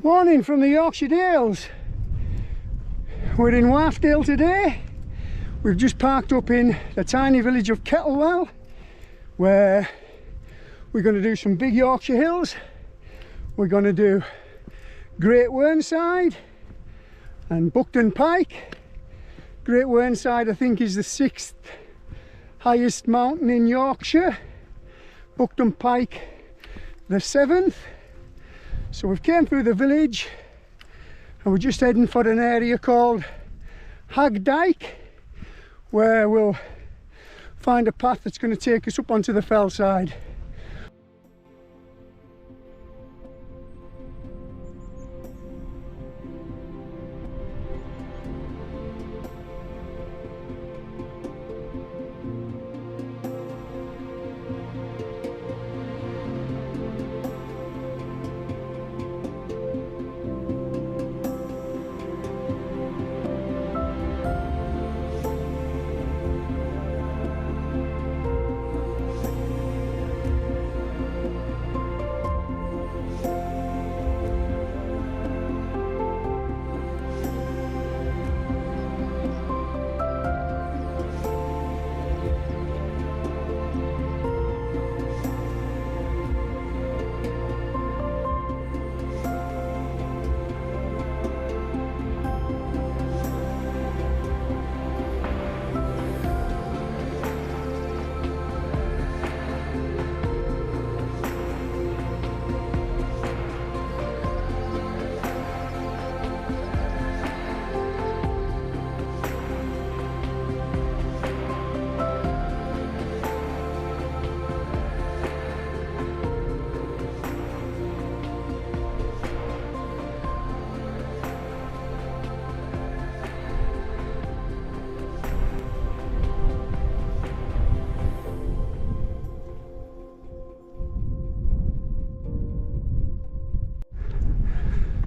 Morning from the Yorkshire Dales. We're in Wharfedale today. We've just parked up in the tiny village of Kettlewell, where we're going to do some big Yorkshire hills. We're going to do Great Whernside and Buckden Pike. Great Whernside, I think, is the 6th highest mountain in Yorkshire. Buckden Pike, the 7th. So we've came through the village and we're just heading for an area called Hag Dyke, where we'll find a path that's going to take us up onto the fell side.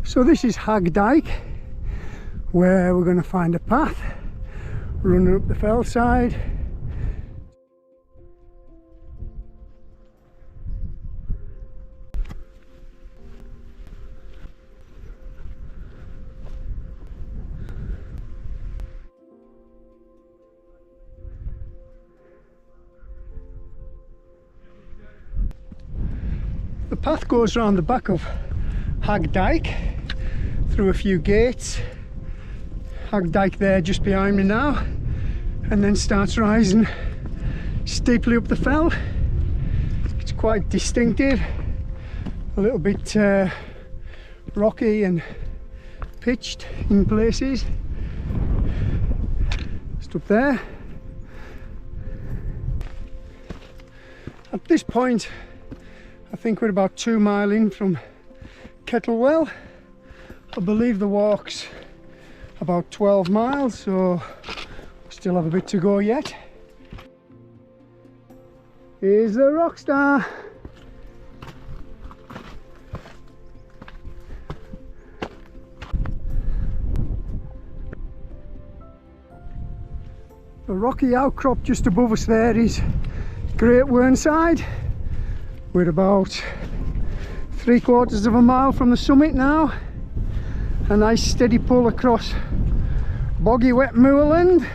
So this is Hag Dyke, where we're going to find a path running up the fell side. The path goes around the back of Hag Dyke, through a few gates. Hag Dyke there just behind me now, and then starts rising steeply up the fell. It's quite distinctive, a little bit rocky and pitched in places. Just up there. At this point, I think we're about 2 miles in from Kettlewell. I believe the walk's about 12 miles, so we still have a bit to go yet. Here's the rock star. The rocky outcrop just above us there is Great Whernside. We're about 3/4 of a mile from the summit now. A nice steady pull across boggy wet moorland.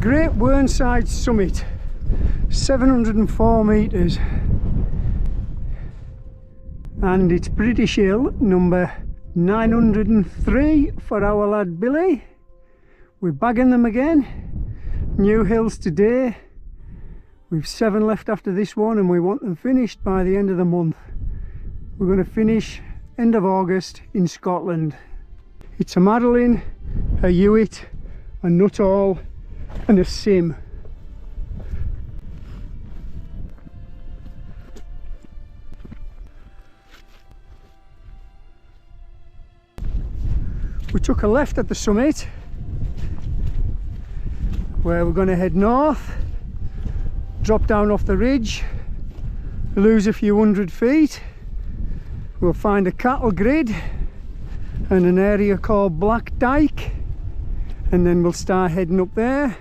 Great Whernside summit, 704 metres, and it's British Hill number 903 for our lad Billy. We're bagging them again, new hills today. We've 7 left after this one and we want them finished by the end of the month. We're going to finish end of August in Scotland. It's a Madeline, a Hewitt, a Nuttall and a Sim. We took a left at the summit where we're going to head north, drop down off the ridge, lose a few 100 feet. We'll find a cattle grid and an area called Black Dyke, and then we'll start heading up there,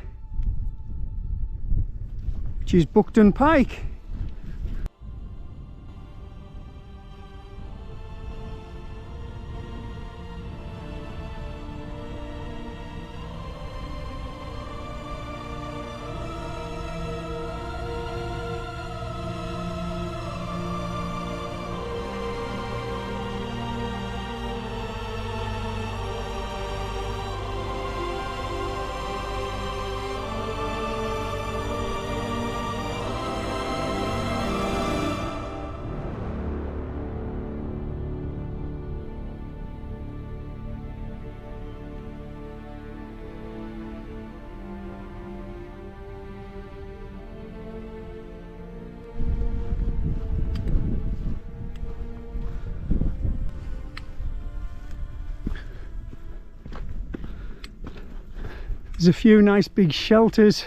which is Buckden Pike. There's a few nice big shelters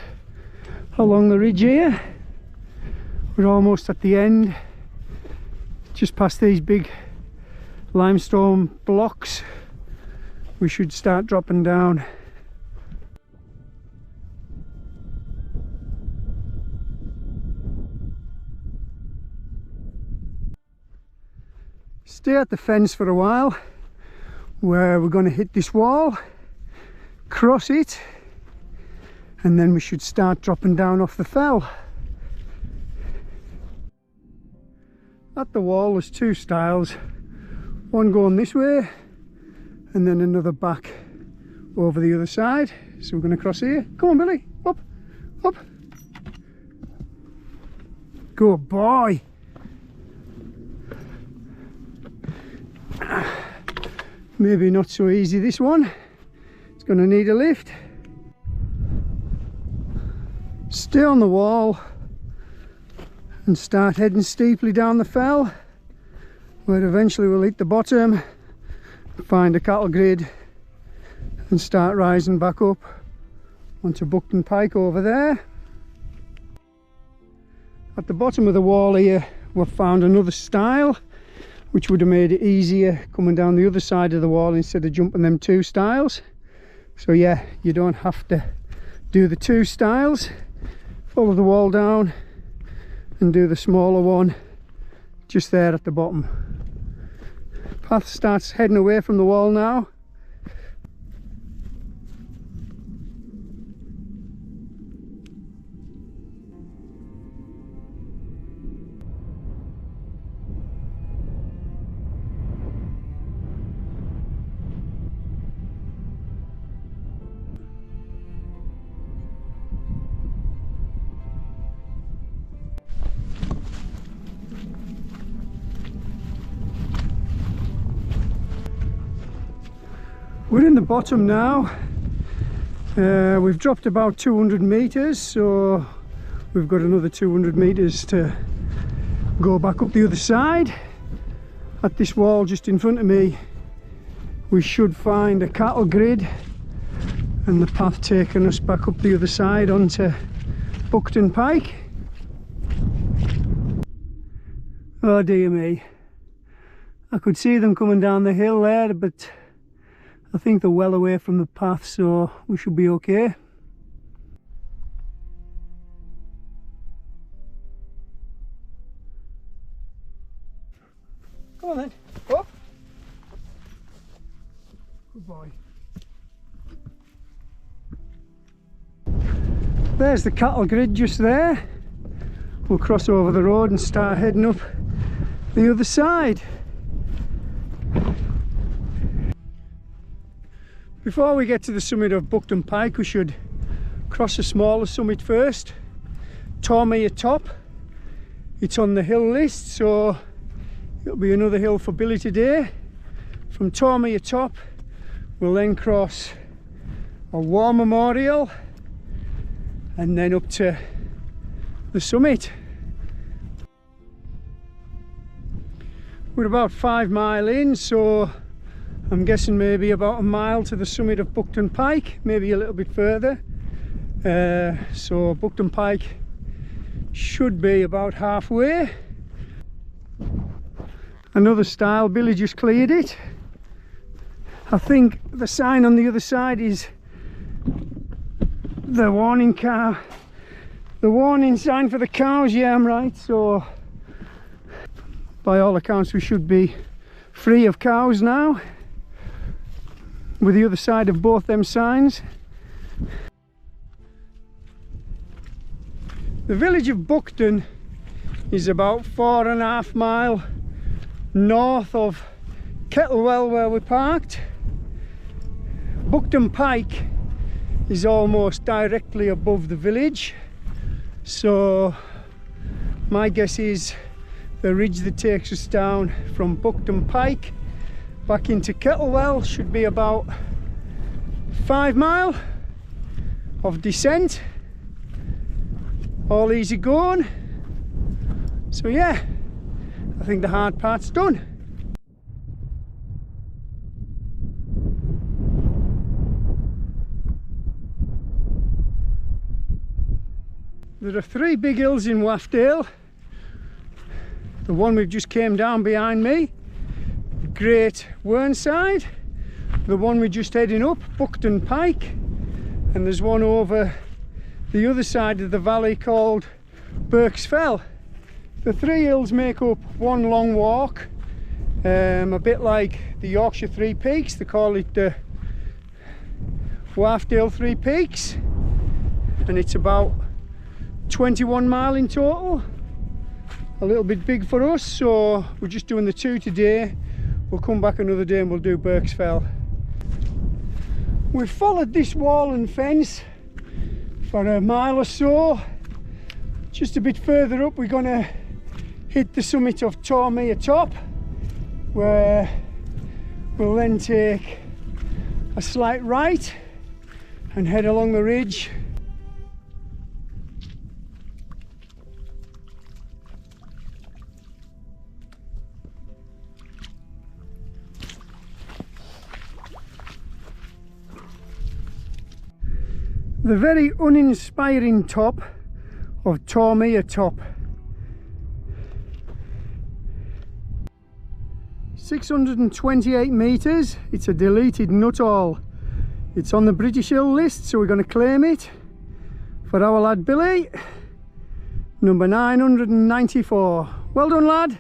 along the ridge here. We're almost at the end, just past these big limestone blocks. We should start dropping down. Stay at the fence for a while, where we're going to hit this wall, cross it, and then we should start dropping down off the fell. At the wall there's 2 stiles, one going this way and then another back over the other side. So we're going to cross here. Come on Billy, up, up. Good boy. Maybe not so easy this one. It's going to need a lift. Stay on the wall and start heading steeply down the fell, where eventually we'll hit the bottom, find a cattle grid and start rising back up onto Buckden Pike over there. At the bottom of the wall here we've found another stile, which would have made it easier coming down the other side of the wall instead of jumping them 2 stiles. So yeah, you don't have to do the 2 stiles. Follow the wall down and do the smaller one just there at the bottom. Path starts heading away from the wall now. We're in the bottom now. We've dropped about 200 metres, so we've got another 200 metres to go back up the other side. At this wall just in front of me we should find a cattle grid and the path taking us back up the other side onto Buckden Pike. Oh dear me, I could see them coming down the hill there, but I think they're well away from the path, so we should be okay. Come on then, up. Good boy. There's the cattle grid just there. We'll cross over the road and start heading up the other side. Before we get to the summit of Buckden Pike, we should cross a smaller summit first, Tormere Top. It's on the hill list, so it'll be another hill for Billy today. From Tormere Top, we'll then cross a War Memorial and then up to the summit. We're about 5 miles in, so I'm guessing maybe about a mile to the summit of Buckden Pike, maybe a little bit further. So Buckden Pike should be about halfway. Another stile, Billy just cleared it. I think the sign on the other side is the warning car, the warning sign for the cows. Yeah, I'm right. So by all accounts we should be free of cows now, with the other side of both them signs. The village of Buckden is about 4.5 miles north of Kettlewell, where we parked. Buckden Pike is almost directly above the village, so my guess is the ridge that takes us down from Buckden Pike back into Kettlewell should be about 5 miles of descent, all easy going. So yeah, I think the hard part's done. There are 3 big hills in Wharfedale. The one we've just came down behind me, Great Whernside. The one we're just heading up, Buckden Pike. And there's one over the other side of the valley called Burke's Fell. The 3 hills make up one long walk, a bit like the Yorkshire Three Peaks. They call it the Wharfedale Three Peaks, and it's about 21 miles in total. A little bit big for us, so we're just doing the 2 today. We'll come back another day and we'll do Burke's Fell. We've followed this wall and fence for a mile or so. Just a bit further up we're gonna hit the summit of Tormere Top, where we'll then take a slight right and head along the ridge. The very uninspiring top of Tormere Top. 628 metres, it's a deleted nut-all. It's on the British Hill list, so we're going to claim it for our lad Billy. Number 994. Well done, lad.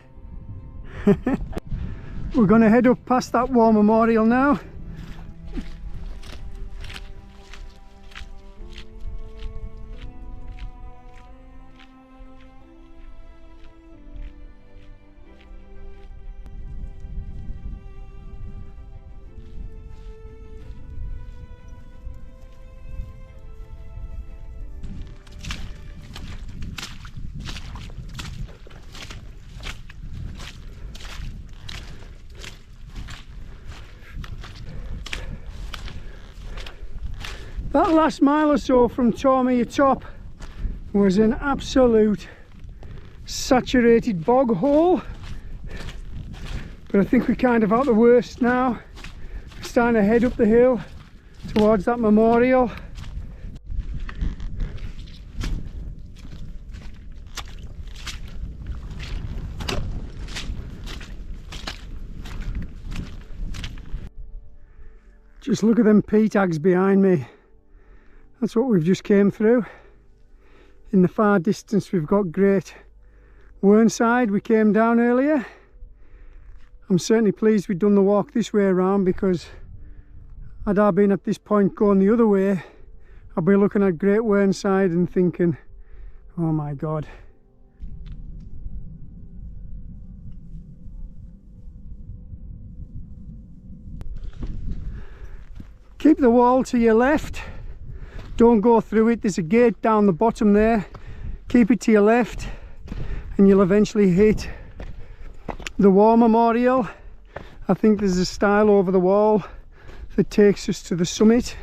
We're going to head up past that War Memorial now. That last mile or so from Tormere Top was an absolute saturated bog hole, but I think we're kind of out the worst now. We're starting to head up the hill towards that memorial. Just look at them peat tags behind me. That's what we've just came through. In the far distance we've got Great Whernside. We came down earlier. I'm certainly pleased we've done the walk this way around, because had I been at this point going the other way, I'll be looking at Great Whernside and thinking, oh my God. Keep the wall to your left, don't go through it. There's a gate down the bottom there. Keep it to your left and you'll eventually hit the War Memorial. I think there's a stile over the wall that takes us to the summit.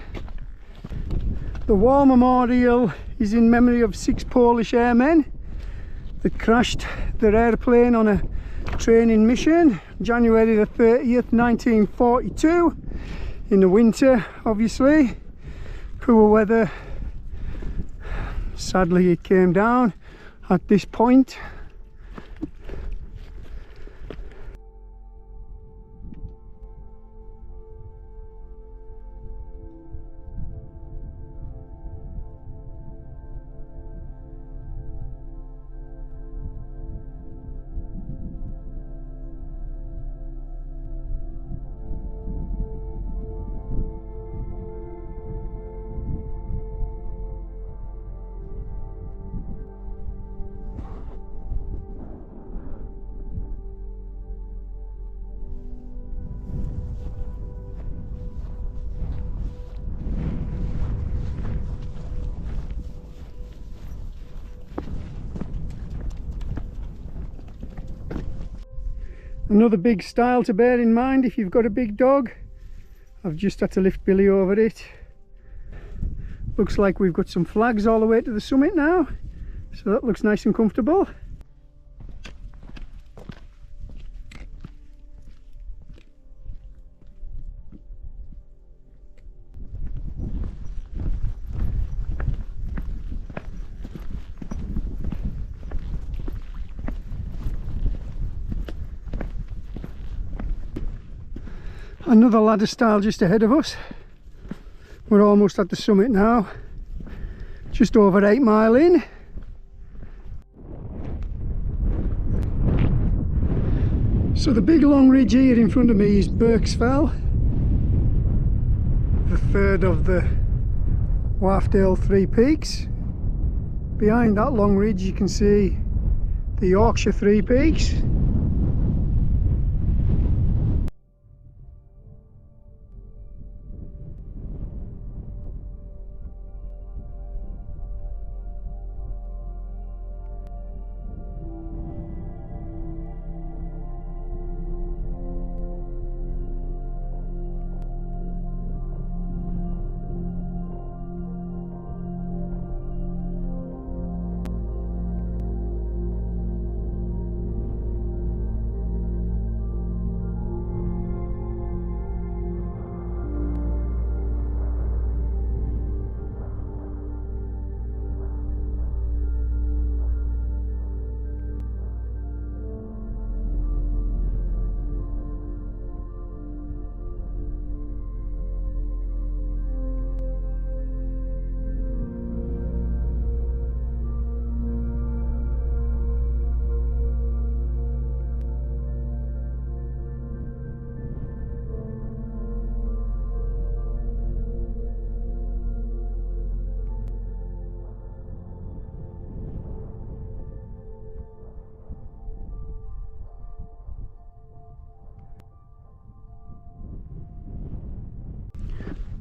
The War Memorial is in memory of 6 Polish airmen that crashed their airplane on a training mission January the 30th 1942 in the winter, obviously. Poor weather. Sadly it came down at this point. Another big stile to bear in mind if you've got a big dog. I've just had to lift Billy over it. Looks like we've got some flags all the way to the summit now, so that looks nice and comfortable. Another ladder stile just ahead of us. We're almost at the summit now, just over 8 mile in. So the big long ridge here in front of me is Birksfell, the third of the Wharfedale 3 peaks. Behind that long ridge you can see the Yorkshire 3 peaks.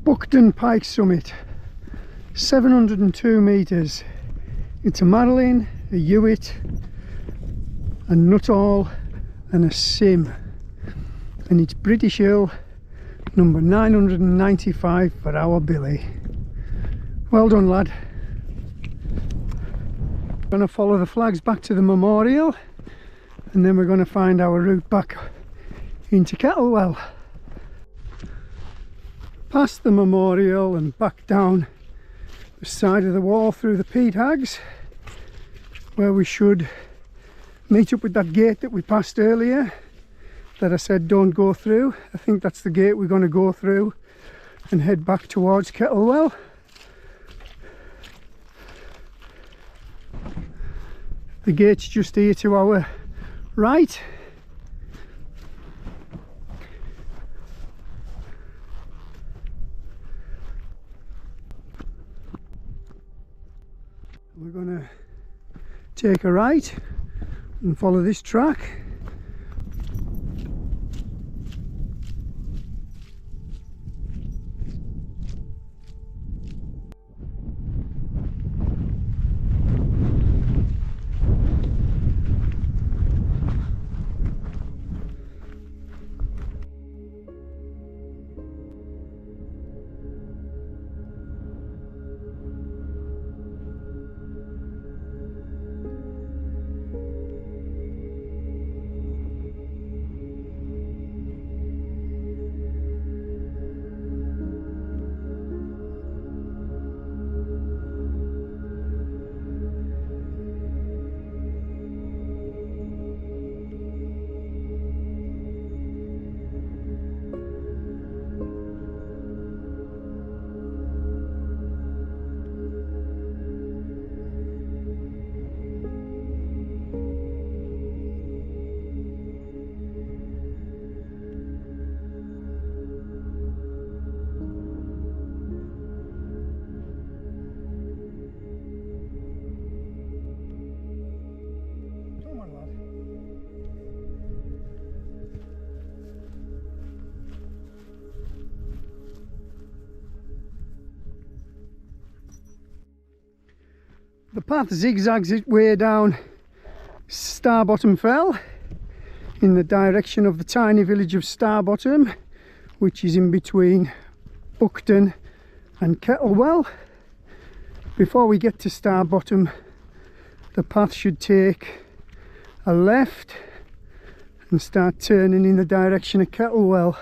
Buckden Pike summit, 702 metres. It's a Madeline, a Hewitt, a Nuttall and a Sim, and it's British Hill number 995 for our Billy. Well done, lad. We're going to follow the flags back to the memorial and then we're going to find our route back into Kettlewell. Past the memorial and back down the side of the wall through the peat hags, where we should meet up with that gate that we passed earlier that I said don't go through. I think that's the gate we're going to go through and head back towards Kettlewell. The gate's just here to our right. we're going to take a right and follow this track. The path zigzags its way down Starbottom Fell in the direction of the tiny village of Starbottom, which is in between Buckden and Kettlewell. Before we get to Starbottom, the path should take a left and start turning in the direction of Kettlewell.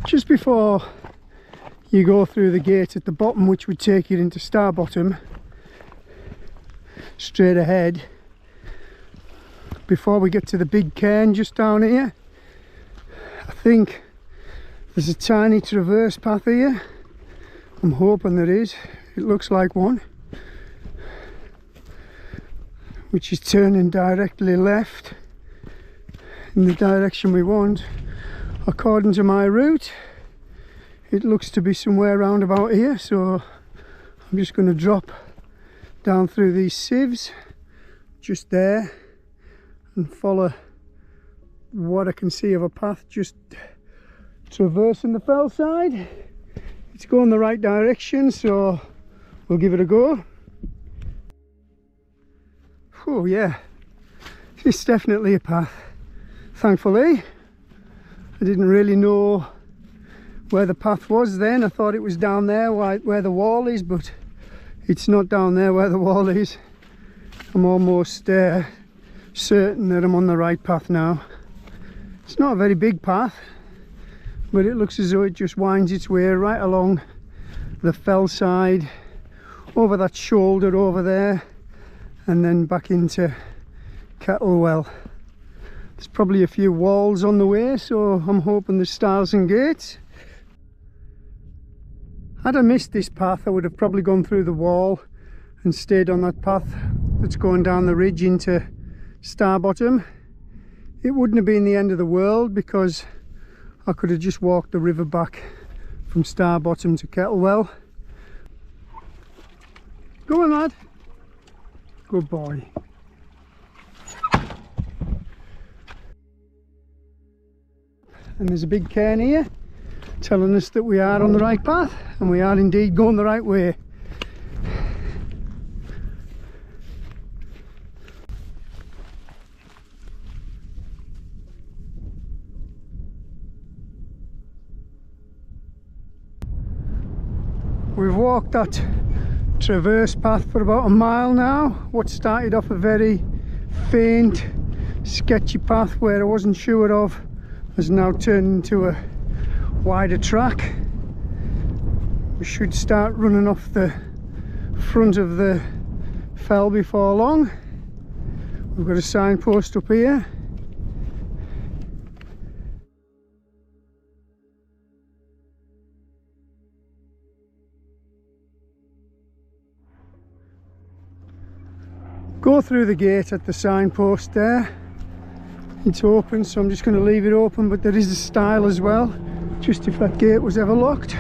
Just before you go through the gate at the bottom, which would take you into Starbottom, straight ahead, before we get to the big cairn just down here, I think there's a tiny traverse path here. I'm hoping there is. It looks like one, which is turning directly left in the direction we want. According to my route, it looks to be somewhere around about here, so I'm just going to drop down through these sieves just there and follow what I can see of a path just traversing the fell side. It's going the right direction, so we'll give it a go. Oh yeah, it's definitely a path, thankfully. I didn't really know where the path was then. I thought it was down there where the wall is, but it's not down there where the wall is. I'm almost certain that I'm on the right path now. It's not a very big path, but it looks as though it just winds its way right along the fell side, over that shoulder over there, and then back into Kettlewell. There's probably a few walls on the way, so I'm hoping there's stars and gates. Had I missed this path, I would have probably gone through the wall and stayed on that path that's going down the ridge into Starbottom. It wouldn't have been the end of the world, because I could have just walked the river back from Starbottom to Kettlewell. Go on, lad. Good boy. And there's a big cairn here telling us that we are on the right path, and we are indeed going the right way. We've walked that traverse path for about a mile now. What started off a very faint, sketchy path where I wasn't sure of has now turned into a wider track. We should start running off the front of the fell before long. We've got a signpost up here. Go through the gate at the signpost there. It's open, so I'm just going to leave it open, but there is a stile as well, just if that gate was ever locked.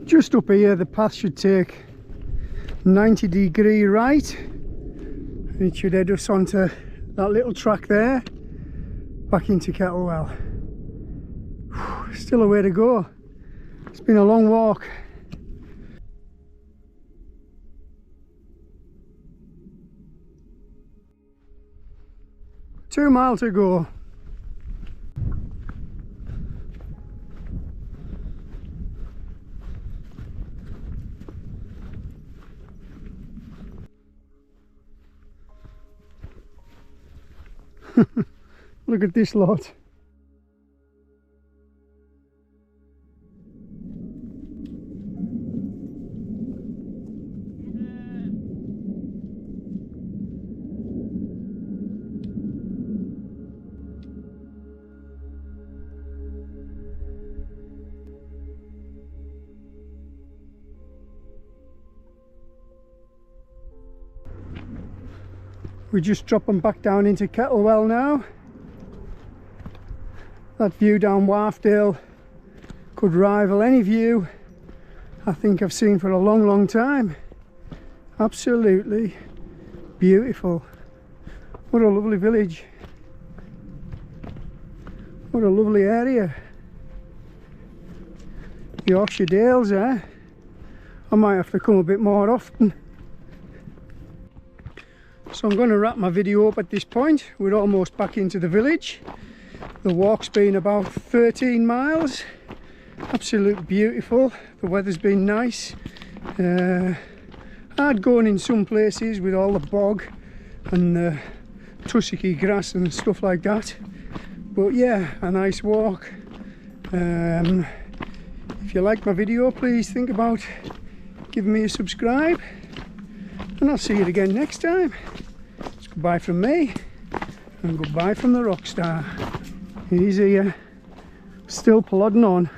Just up here the path should take 90-degree right and it should head us onto that little track there, back into Kettlewell. Still a way to go. It's been a long walk. Two miles to go. Look at this lot. We're just dropping back down into Kettlewell now. That view down Wharfedale could rival any view I think I've seen for a long time. Absolutely beautiful. What a lovely village. What a lovely area. Yorkshire Dales, eh? I might have to come a bit more often. So I'm going to wrap my video up at this point. We're almost back into the village. The walk's been about 13 miles. Absolutely beautiful. The weather's been nice. Hard going in some places with all the bog and the tussocky grass and stuff like that. But yeah, a nice walk. If you like my video, please think about giving me a subscribe. And I'll see you again next time. It's goodbye from me and goodbye from the rockstar. He's here, still plodding on.